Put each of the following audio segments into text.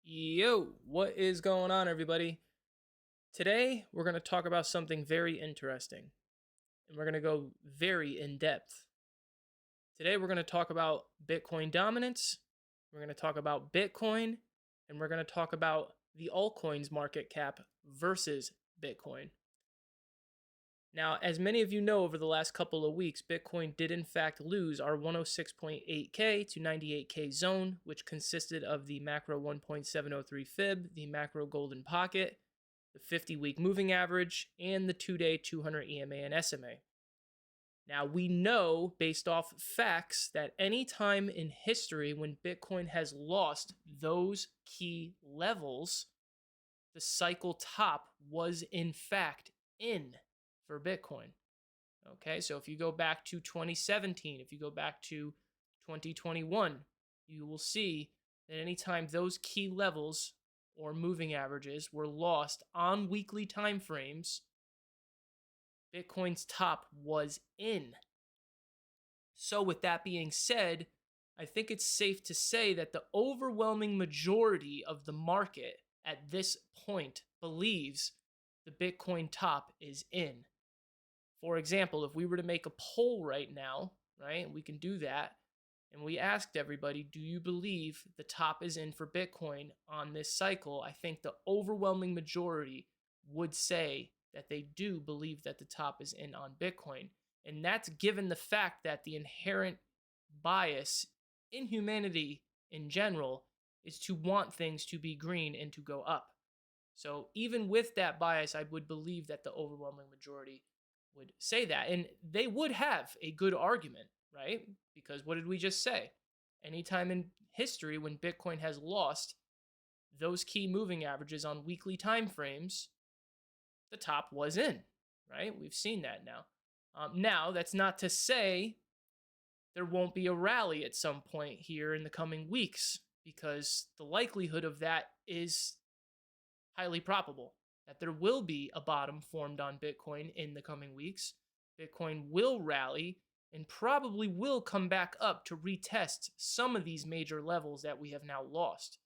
Yo, what is going on, everybody? Today, we're going to talk about something very interesting, and we're going to go very in depth. Today, we're going to talk about Bitcoin dominance, we're going to talk about Bitcoin, and we're going to talk about the altcoins market cap versus Bitcoin. Now, as many of you know, over the last couple of weeks, Bitcoin did in fact lose our 106.8K to 98K zone, which consisted of the macro 1.703 fib, the macro golden pocket, the 50-week moving average, and the 2-day 200 EMA and SMA. Now, we know based off facts that any time in history when Bitcoin has lost those key levels, the cycle top was in fact in for Bitcoin. Okay, so if you go back to 2017, if you go back to 2021, you will see that anytime those key levels or moving averages were lost on weekly time frames, Bitcoin's top was in. So with that being said, I think it's safe to say that the overwhelming majority of the market at this point believes the Bitcoin top is in. For example, if we were to make a poll right now, right, we can do that, and we asked everybody, do you believe the top is in for Bitcoin on this cycle? I think the overwhelming majority would say that they do believe that the top is in on Bitcoin. And that's given the fact that the inherent bias in humanity in general is to want things to be green and to go up. So even with that bias, I would believe that the overwhelming majority would say that. And they would have a good argument, right? Because what did we just say? Anytime in history when Bitcoin has lost those key moving averages on weekly time frames, the top was in, right? We've seen that now. Now, that's not to say there won't be a rally at some point here in the coming weeks, because the likelihood of that is highly probable. That there will be a bottom formed on Bitcoin in the coming weeks. Bitcoin will rally and probably will come back up to retest some of these major levels that we have now lost.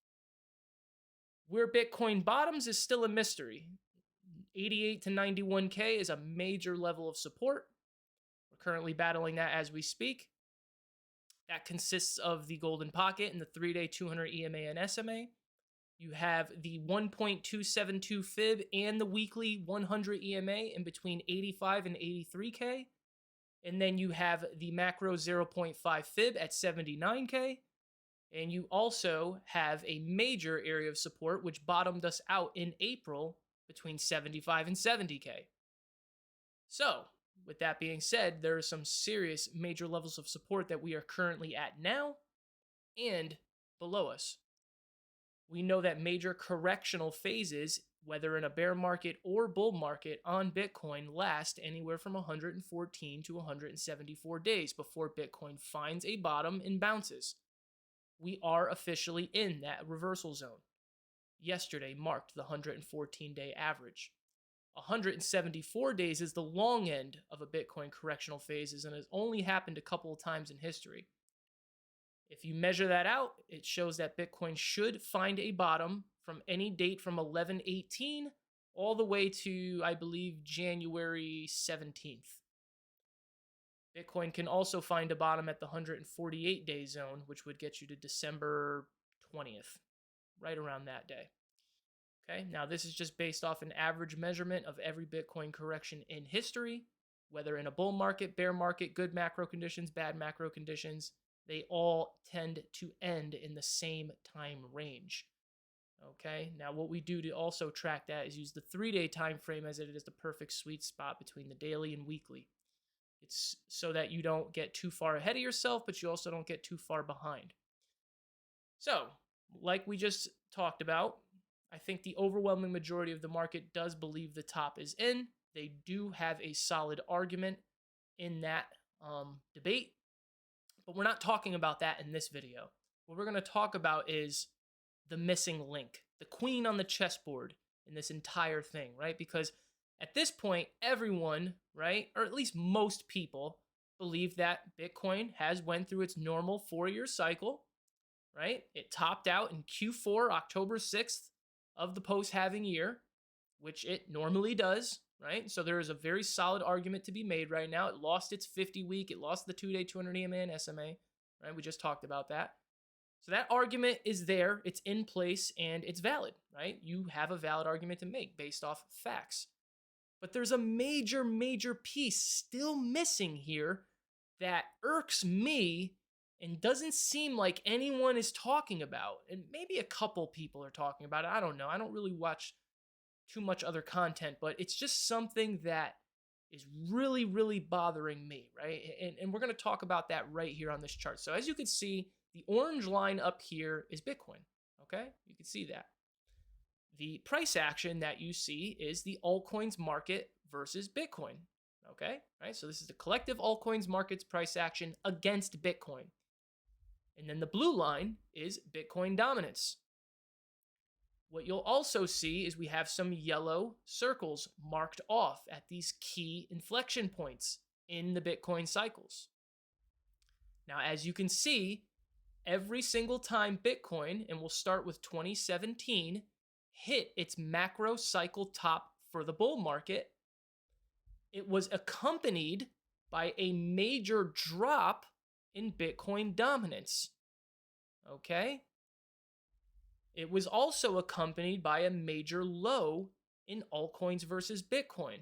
Where Bitcoin bottoms is still a mystery. 88 to 91K is a major level of support. We're currently battling that as we speak. That consists of the golden pocket and the 3-day 200 EMA and SMA. You have the 1.272 fib and the weekly 100 EMA in between 85 and 83K. And then you have the macro 0.5 fib at 79K. And you also have a major area of support, which bottomed us out in April between 75 and 70K. So, with that being said, there are some serious major levels of support that we are currently at now and below us. We know that major correctional phases, whether in a bear market or bull market on Bitcoin, last anywhere from 114 to 174 days before Bitcoin finds a bottom and bounces. We are officially in that reversal zone. Yesterday marked the 114-day average. 174 days is the long end of a Bitcoin correctional phases and has only happened a couple of times in history. If you measure that out, it shows that Bitcoin should find a bottom from any date from 11/18 all the way to, I believe, January 17th. Bitcoin can also find a bottom at the 148-day zone, which would get you to December 20th, right around that day. Okay, now this is just based off an average measurement of every Bitcoin correction in history, whether in a bull market, bear market, good macro conditions, bad macro conditions. They all tend to end in the same time range. Okay, now what we do to also track that is use the 3-day time frame, as it is the perfect sweet spot between the daily and weekly. It's so that you don't get too far ahead of yourself, but you also don't get too far behind. So, like we just talked about, I think the overwhelming majority of the market does believe the top is in. They do have a solid argument in that debate. But we're not talking about that in this video. What we're going to talk about is the missing link, the queen on the chessboard in this entire thing, right? Because at this point, everyone, right, or at least most people, believe that Bitcoin has went through its normal 4-year cycle. right? It topped out in Q4, October 6th of the post-halving year, which it normally does, right? So there is a very solid argument to be made right now. It lost its 50-week. It lost the 2-day 200 EMA and SMA, right? We just talked about that. So that argument is there, it's in place, and it's valid, right? You have a valid argument to make based off facts. But there's a major, major piece still missing here that irks me and doesn't seem like anyone is talking about. And maybe a couple people are talking about it. I don't know. I don't really watch too much other content, but it's just something that is really, really bothering me, right? And we're going to talk about that right here on this chart. So as you can see, the orange line up here is Bitcoin, okay? You can see that. The price action that you see is the altcoins market versus Bitcoin, okay? Right? So this is the collective altcoins market's price action against Bitcoin. And then the blue line is Bitcoin dominance. What you'll also see is we have some yellow circles marked off at these key inflection points in the Bitcoin cycles. Now, as you can see, every single time Bitcoin, and we'll start with 2017, hit its macro cycle top for the bull market, it was accompanied by a major drop in Bitcoin dominance. Okay? It was also accompanied by a major low in altcoins versus Bitcoin.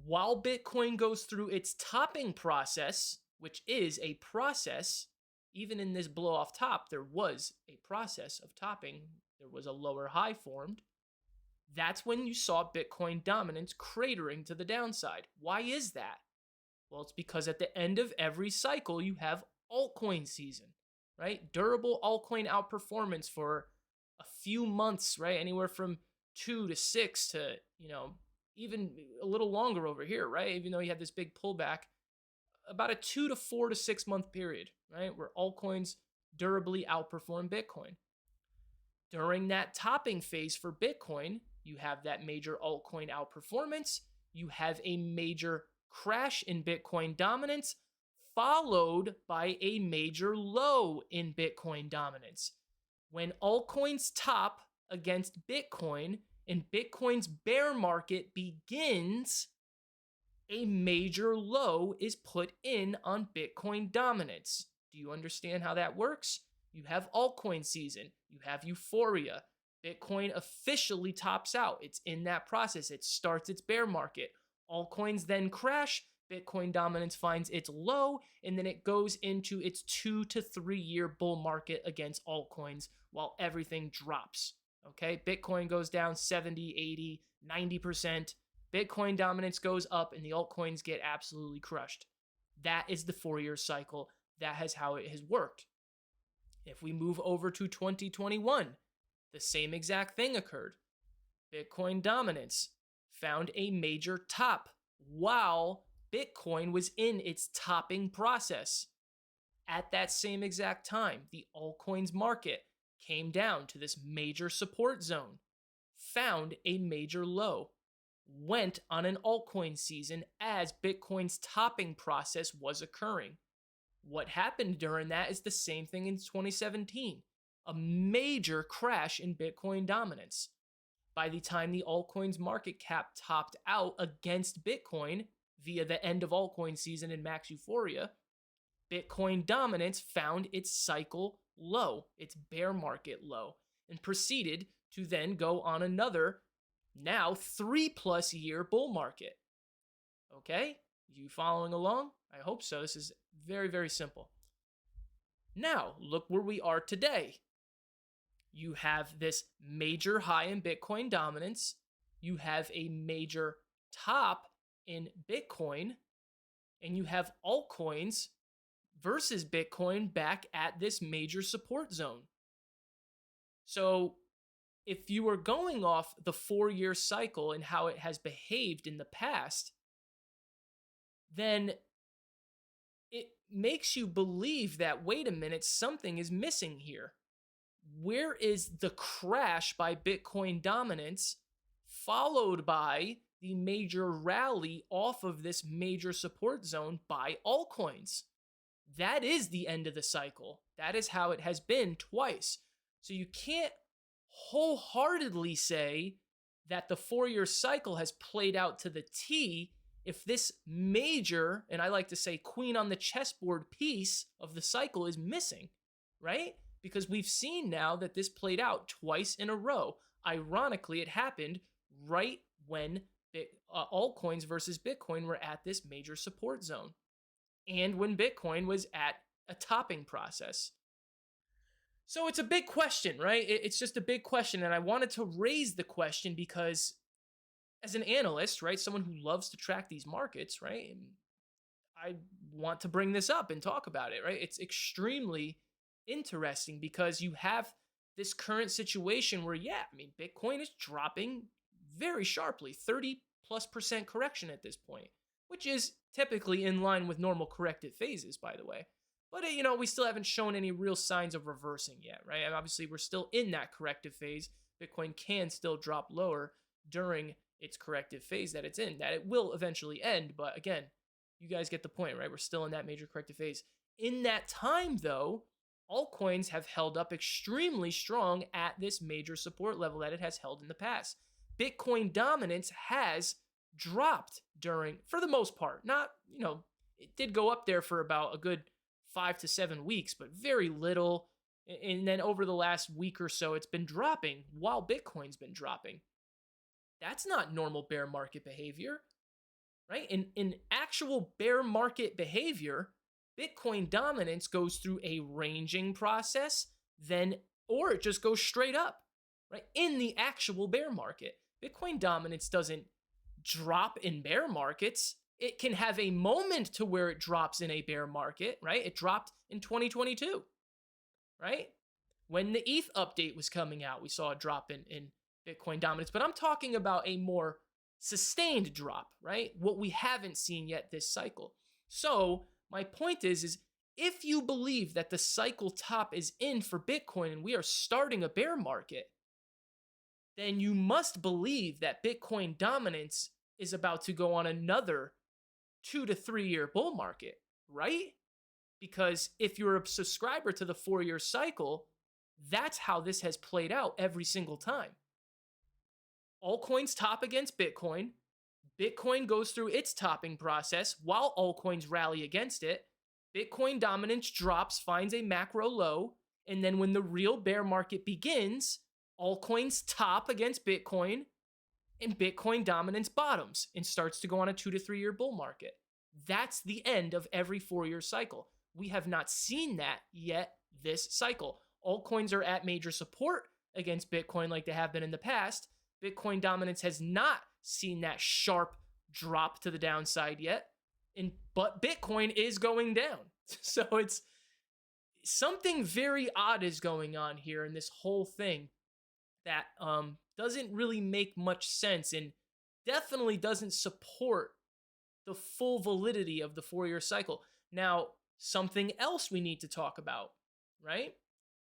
While Bitcoin goes through its topping process, which is a process, even in this blow off top, there was a process of topping. There was a lower high formed. That's when you saw Bitcoin dominance cratering to the downside. Why is that? Well, it's because at the end of every cycle, you have altcoin season, right? Durable altcoin outperformance for a few months, right? Anywhere from 2 to 6 to, even a little longer over here, right? Even though you had this big pullback, about a 2 to 4 to 6 month period, right? Where altcoins durably outperform Bitcoin. During that topping phase for Bitcoin, you have that major altcoin outperformance. You have a major crash in Bitcoin dominance, followed by a major low in Bitcoin dominance. When altcoins top against Bitcoin and Bitcoin's bear market begins, a major low is put in on Bitcoin dominance. Do you understand how that works? You have altcoin season. You have euphoria. Bitcoin officially tops out. It's in that process. It starts its bear market. Altcoins then crash. Bitcoin dominance finds its low, and then it goes into its 2 to 3 year bull market against altcoins while everything drops. Okay, Bitcoin goes down 70, 80, 90%. Bitcoin dominance goes up, and the altcoins get absolutely crushed. That is the 4-year cycle. That is how it has worked. If we move over to 2021, the same exact thing occurred. Bitcoin dominance found a major top while Bitcoin was in its topping process. At that same exact time, the altcoins market came down to this major support zone, found a major low, went on an altcoin season as Bitcoin's topping process was occurring. What happened during that is the same thing in 2017, a major crash in Bitcoin dominance. By the time the altcoins market cap topped out against Bitcoin via the end of altcoin season and max euphoria, Bitcoin dominance found its cycle low, its bear market low, and proceeded to then go on another, now 3+ year bull market. Okay? You following along? I hope so. This is very, very simple. Now, look where we are today. You have this major high in Bitcoin dominance. You have a major top in Bitcoin. And you have altcoins versus Bitcoin back at this major support zone. So if you were going off the 4-year cycle and how it has behaved in the past, then it makes you believe that, wait a minute, something is missing here. Where is the crash by Bitcoin dominance followed by the major rally off of this major support zone by altcoins? that is the end of the cycle. That is how it has been twice. So you can't wholeheartedly say that the 4-year cycle has played out to the T if this major, and I like to say queen on the chessboard piece of the cycle is missing, right? Because we've seen now that this played out twice in a row. Ironically, it happened right when altcoins versus Bitcoin were at this major support zone, and when Bitcoin was at a topping process. So it's a big question, right? It's just a big question, and I wanted to raise the question because as an analyst, right, someone who loves to track these markets, right, I want to bring this up and talk about it, right? It's extremely interesting because you have this current situation where, yeah, I mean, Bitcoin is dropping very sharply, 30+% correction at this point, which is typically in line with normal corrective phases, by the way. But, we still haven't shown any real signs of reversing yet, right? And obviously, we're still in that corrective phase. Bitcoin can still drop lower during its corrective phase that it's in, that it will eventually end. But again, you guys get the point, right? We're still in that major corrective phase. In that time, though, altcoins have held up extremely strong at this major support level that it has held in the past. Bitcoin dominance has dropped for the most part. Not, it did go up there for about a good 5 to 7 weeks, but very little. And then over the last week or so, it's been dropping while Bitcoin's been dropping. That's not normal bear market behavior, right? In actual bear market behavior, Bitcoin dominance goes through a ranging process, or it just goes straight up, right? In the actual bear market, Bitcoin dominance doesn't drop in bear markets. It can have a moment to where it drops in a bear market, right? It dropped in 2022, right? When the ETH update was coming out, we saw a drop in Bitcoin dominance, but I'm talking about a more sustained drop, right? What we haven't seen yet this cycle. So my point is if you believe that the cycle top is in for Bitcoin and we are starting a bear market, then you must believe that Bitcoin dominance is about to go on another 2 to 3 year bull market, right? Because if you're a subscriber to the 4-year cycle, that's how this has played out every single time. Altcoins top against Bitcoin. Bitcoin goes through its topping process while altcoins rally against it. Bitcoin dominance drops, finds a macro low, and then when the real bear market begins, altcoins top against Bitcoin, and Bitcoin dominance bottoms and starts to go on a 2 to 3 year bull market. That's the end of every 4-year cycle. We have not seen that yet this cycle. Altcoins are at major support against Bitcoin like they have been in the past. Bitcoin dominance has not seen that sharp drop to the downside yet, but Bitcoin is going down. So it's something very odd is going on here in this whole thing that doesn't really make much sense and definitely doesn't support the full validity of the 4-year cycle. Now, something else we need to talk about, right?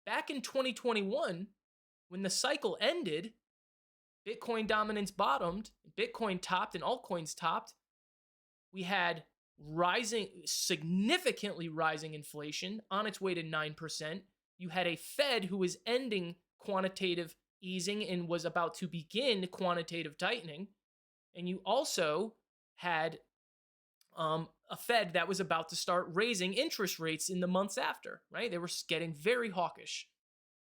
Back in 2021, when the cycle ended, Bitcoin dominance bottomed, Bitcoin topped, and altcoins topped. We had significantly rising inflation on its way to 9%. You had a Fed who was ending quantitative easing and was about to begin quantitative tightening. And you also had a Fed that was about to start raising interest rates in the months after, right? They were getting very hawkish.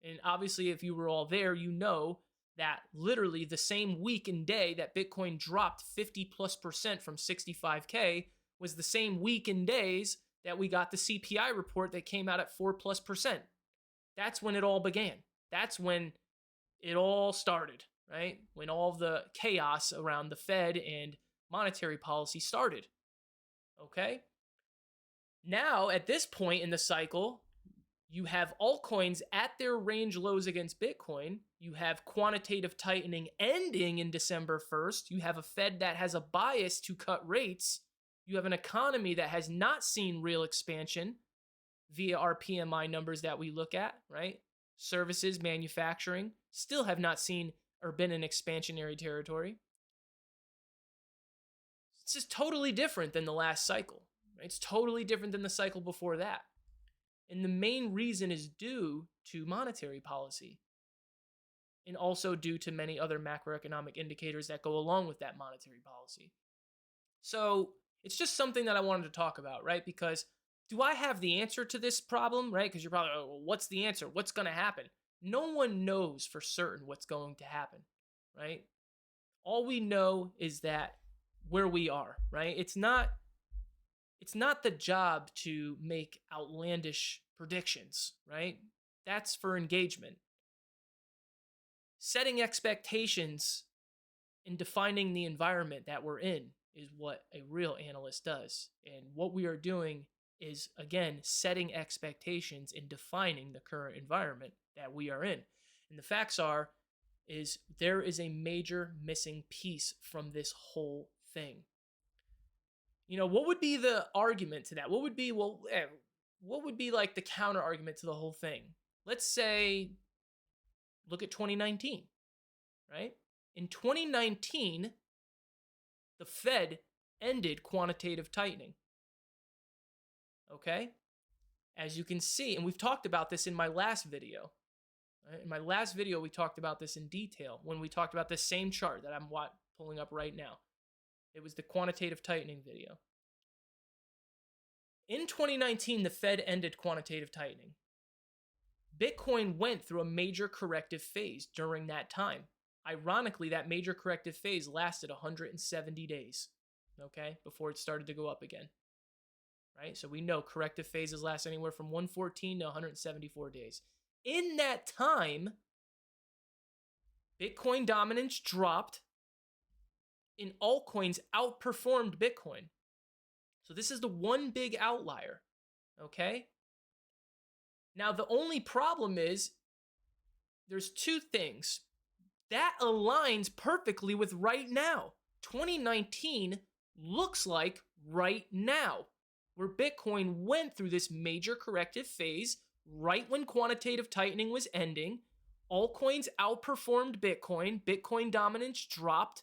And obviously, if you were all there, you know that literally the same week and day that Bitcoin dropped 50+% from 65K was the same week and days that we got the CPI report that came out at 4+%. That's when it all began. That's when it all started, right? When all the chaos around the Fed and monetary policy started. Okay? Now, at this point in the cycle, you have altcoins at their range lows against Bitcoin. You have quantitative tightening ending in December 1st. You have a Fed that has a bias to cut rates. You have an economy that has not seen real expansion via our PMI numbers that we look at, right? Services, manufacturing still have not seen or been in expansionary territory. It's just totally different than the last cycle. It's totally different than the cycle before that. And the main reason is due to monetary policy, and also due to many other macroeconomic indicators that go along with that monetary policy. So it's just something that I wanted to talk about, right? Because do I have the answer to this problem, right? Because you're probably, oh, well, what's the answer? What's going to happen? No one knows for certain what's going to happen, right? All we know is that where we are, right? It's not the job to make outlandish predictions, right? That's for engagement. Setting expectations and defining the environment that we're in is what a real analyst does. And what we are doing is, again, setting expectations and defining the current environment that we are in. And the facts is there is a major missing piece from this whole thing. What would be the argument to that? What would be like the counter argument to the whole thing? Let's say, look at 2019, right? In 2019, the Fed ended quantitative tightening. Okay? As you can see, and we've talked about this in my last video. Right? In my last video, we talked about this in detail when we talked about the same chart that I'm pulling up right now. It was the quantitative tightening video. In 2019, the Fed ended quantitative tightening. Bitcoin went through a major corrective phase during that time. Ironically, that major corrective phase lasted 170 days, okay, before it started to go up again, right? So we know corrective phases last anywhere from 114 to 174 days. In that time, Bitcoin dominance dropped and altcoins outperformed Bitcoin. So this is the one big outlier, okay? Now, the only problem is there's two things. That aligns perfectly with right now. 2019 looks like right now, where Bitcoin went through this major corrective phase right when quantitative tightening was ending. Altcoins outperformed Bitcoin. Bitcoin dominance dropped.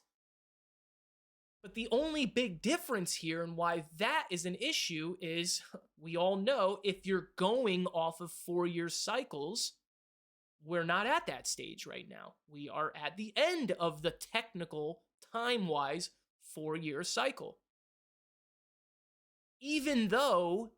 But the only big difference here and why that is an issue is, we all know, if you're going off of 4-year cycles, we're not at that stage right now. We are at the end of the technical, time-wise, 4-year cycle. Even though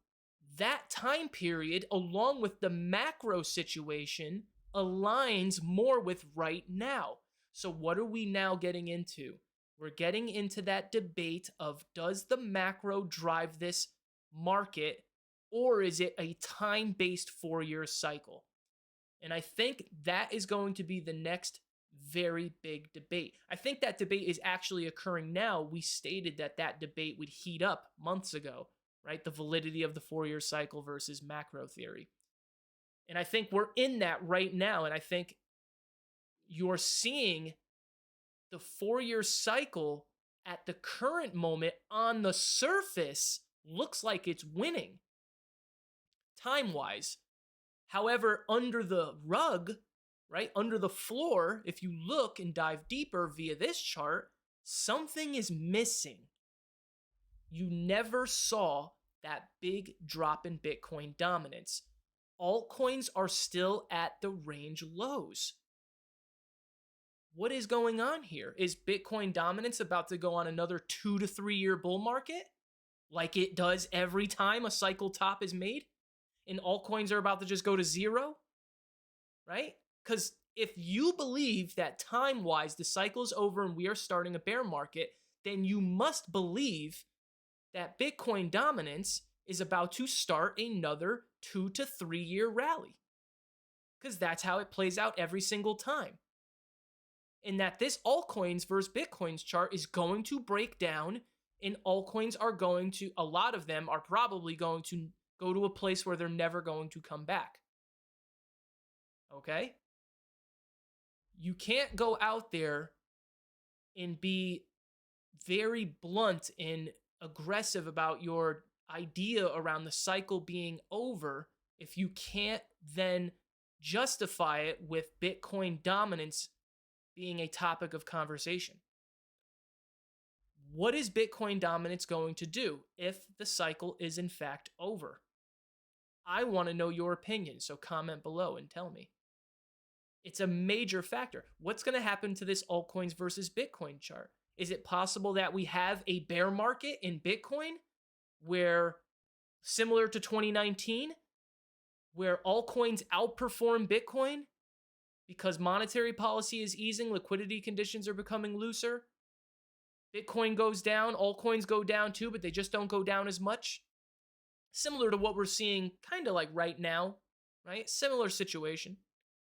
that time period, along with the macro situation, aligns more with right now. So what are we now getting into? We're getting into that debate of, does the macro drive this market, or is it a time-based 4-year cycle? And I think that is going to be the next very big debate. I think that debate is actually occurring now. We stated that debate would heat up months ago, right? The validity of the 4-year cycle versus macro theory. And I think we're in that right now. And I think you're seeing the 4-year cycle at the current moment on the surface looks like it's winning time-wise. However, under the rug, right, under the floor, if you look and dive deeper via this chart, something is missing. You never saw that big drop in Bitcoin dominance. Altcoins are still at the range lows. What is going on here? Is Bitcoin dominance about to go on another 2 to 3 year bull market, like it does every time a cycle top is made, and altcoins are about to just go to zero, right? Because if you believe that time-wise the cycle is over and we are starting a bear market, then you must believe that Bitcoin dominance is about to start another 2 to 3 year rally, because that's how it plays out every single time. And that this altcoins versus Bitcoin's chart is going to break down, and altcoins are going to, a lot of them are probably going to go to a place where they're never going to come back. Okay? You can't go out there and be very blunt and aggressive about your idea around the cycle being over if you can't then justify it with Bitcoin dominance being a topic of conversation. What is Bitcoin dominance going to do if the cycle is in fact over? I want to know your opinion, so comment below and tell me. It's a major factor. What's going to happen to this altcoins versus Bitcoin chart? Is it possible that we have a bear market in Bitcoin where, similar to 2019, where altcoins outperform Bitcoin because monetary policy is easing, liquidity conditions are becoming looser? Bitcoin goes down, altcoins go down too, but they just don't go down as much. Similar to what we're seeing kind of like right now, right? Similar situation.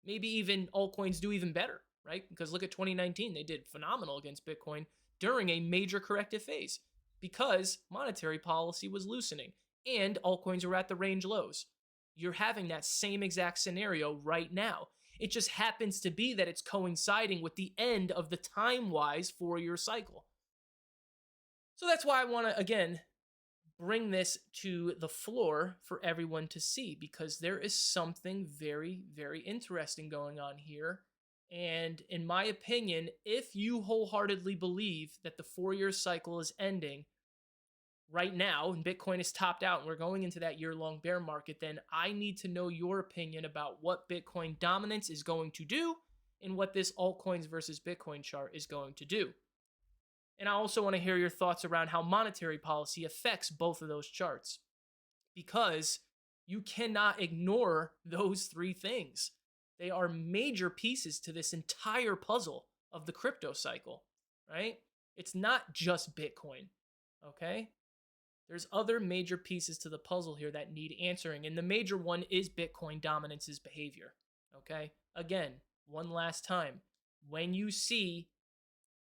Maybe even altcoins do even better, right? Because look at 2019, they did phenomenal against Bitcoin during a major corrective phase because monetary policy was loosening and altcoins are at the range lows. You're having that same exact scenario right now. It just happens to be that it's coinciding with the end of the time-wise 4-year cycle. So that's why I want to, again, bring this to the floor for everyone to see, because there is something very, very interesting going on here. And in my opinion, if you wholeheartedly believe that the 4-year cycle is ending right now and Bitcoin is topped out and we're going into that year-long bear market, then I need to know your opinion about what Bitcoin dominance is going to do and what this altcoins versus Bitcoin chart is going to do. And I also want to hear your thoughts around how monetary policy affects both of those charts, because you cannot ignore those 3 things. They are major pieces to this entire puzzle of the crypto cycle, right? It's not just Bitcoin, okay? There's other major pieces to the puzzle here that need answering, and the major one is Bitcoin dominance's behavior, okay? Again, one last time, when you see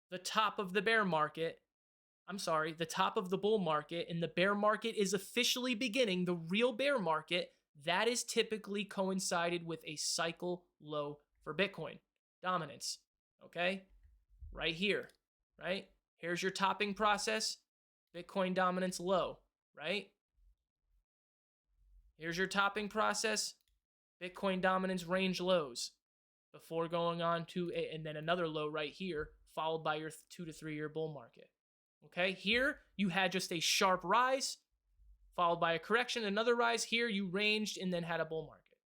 the top of the bear market, the top of the bull market, and the bear market is officially beginning, the real bear market, that is typically coincided with a cycle low for Bitcoin dominance, okay? Right here, right? Here's your topping process, Bitcoin dominance low, right? Here's your topping process, Bitcoin dominance range lows, before going on to, and then another low right here, followed by your 2 to 3 year bull market. Okay, here you had just a sharp rise, followed by a correction, another rise. Here you ranged and then had a bull market.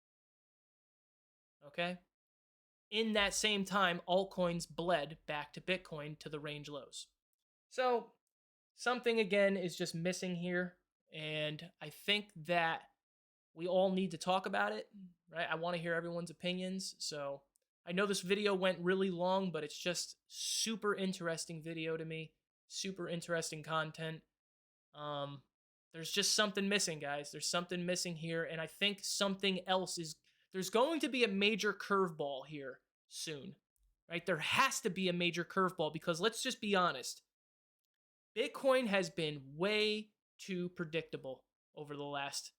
Okay, in that same time, altcoins bled back to Bitcoin to the range lows. So something again is just missing here, and I think that we all need to talk about it, right? I want to hear everyone's opinions. So I know this video went really long, but it's just super interesting video to me. Super interesting content. There's just something missing, guys. There's something missing here, and I think something else is... There's going to be a major curveball here soon, right? There has to be a major curveball, because let's just be honest. Bitcoin has been way too predictable over the last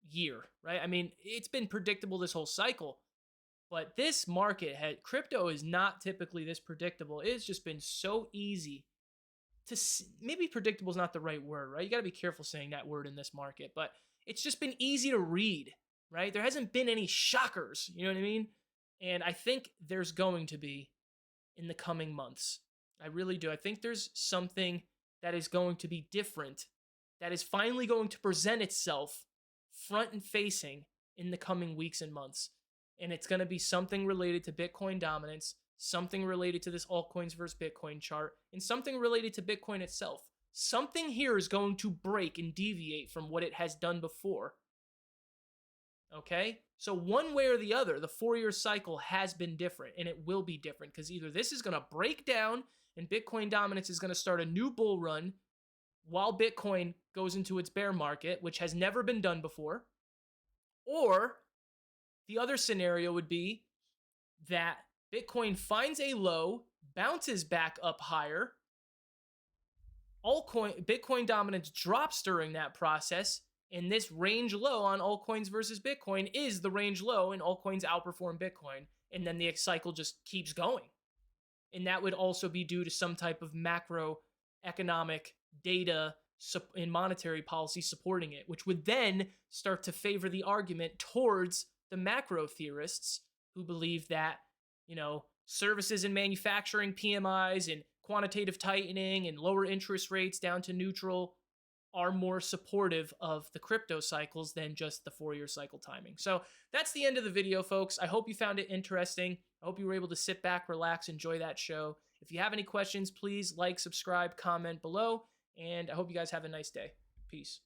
year, right? I mean, it's been predictable this whole cycle. But this market, crypto is not typically this predictable. It's just been so easy to maybe predictable is not the right word, right? You got to be careful saying that word in this market, but it's just been easy to read, right? There hasn't been any shockers, you know what I mean? And I think there's going to be in the coming months. I really do. I think there's something that is going to be different, that is finally going to present itself front and facing in the coming weeks and months. And it's going to be something related to Bitcoin dominance, something related to this altcoins versus Bitcoin chart, and something related to Bitcoin itself. Something here is going to break and deviate from what it has done before. Okay? So one way or the other, the 4-year cycle has been different, and it will be different, because either this is going to break down and Bitcoin dominance is going to start a new bull run while Bitcoin goes into its bear market, which has never been done before, or the other scenario would be that Bitcoin finds a low, bounces back up higher, Bitcoin dominance drops during that process, and this range low on altcoins versus Bitcoin is the range low, and altcoins outperform Bitcoin, and then the cycle just keeps going. And that would also be due to some type of macroeconomic data in monetary policy supporting it, which would then start to favor the argument towards the macro theorists who believe that, services and manufacturing PMIs and quantitative tightening and lower interest rates down to neutral are more supportive of the crypto cycles than just the 4-year cycle timing. So that's the end of the video, folks. I hope you found it interesting. I hope you were able to sit back, relax, enjoy that show. If you have any questions, please like, subscribe, comment below, and I hope you guys have a nice day. Peace.